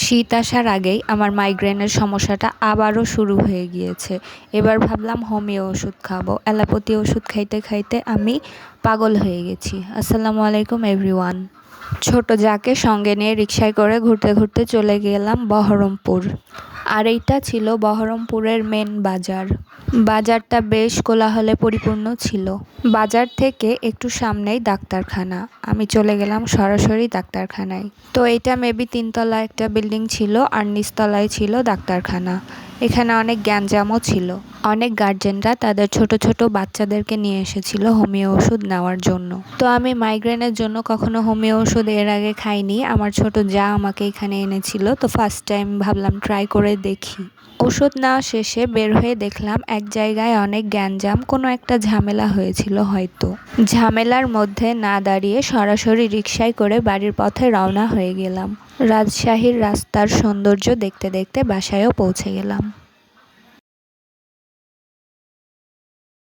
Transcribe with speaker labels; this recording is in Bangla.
Speaker 1: শীত আসার আগেই আমার মাইগ্রেনের সমস্যাটা আবারও শুরু হয়ে গিয়েছে। এবার ভাবলাম হোমিও ওষুধ খাবো। অ্যালোপ্যাথি ওষুধ খাইতে খাইতে আমি পাগল হয়ে গেছি। আসসালামু আলাইকুম এভরিওয়ান। ছোট যাকে সঙ্গে নিয়ে রিকশায় করে ঘুরতে ঘুরতে চলে গেলাম বহরমপুর। আর এইটা ছিল বহরমপুরের মেন বাজার। বাজারটা বেশ কোলাহলে পরিপূর্ণ ছিল। বাজার থেকে একটু সামনেই ডাক্তারখানা। আমি চলে গেলাম সরাসরি ডাক্তারখানায়। তো এটা মেবি 3 তলা একটা বিল্ডিং ছিল, আর নিচতলায় ছিল ডাক্তারখানা। এখানে অনেক গ্যাঞ্জামও ছিল। অনেক গার্জেনরা তাদের ছোট ছোট বাচ্চাদেরকে নিয়ে এসেছিল হোমিও ওষুধ নেওয়ার জন্য। তো আমি মাইগ্রেনের জন্য কখনো হোমিও ওষুধ এর আগে খাইনি। আমার ছোট যা আমাকে এখানে এনেছিল, তো ফার্স্ট টাইম ভাবলাম ট্রাই করে দেখি। ওষুধ নেওয়া শেষে বের হয়ে দেখলাম এক জায়গায় অনেক গ্যাঞ্জাম, কোনো একটা ঝামেলা হয়েছিল হয়তো। ঝামেলার মধ্যে না দাঁড়িয়ে সরাসরি রিকশায় করে বাড়ির পথে রওনা হয়ে গেলাম। রাজশাহীর রাস্তার সৌন্দর্য দেখতে দেখতে বাসায়ও পৌঁছে গেলাম।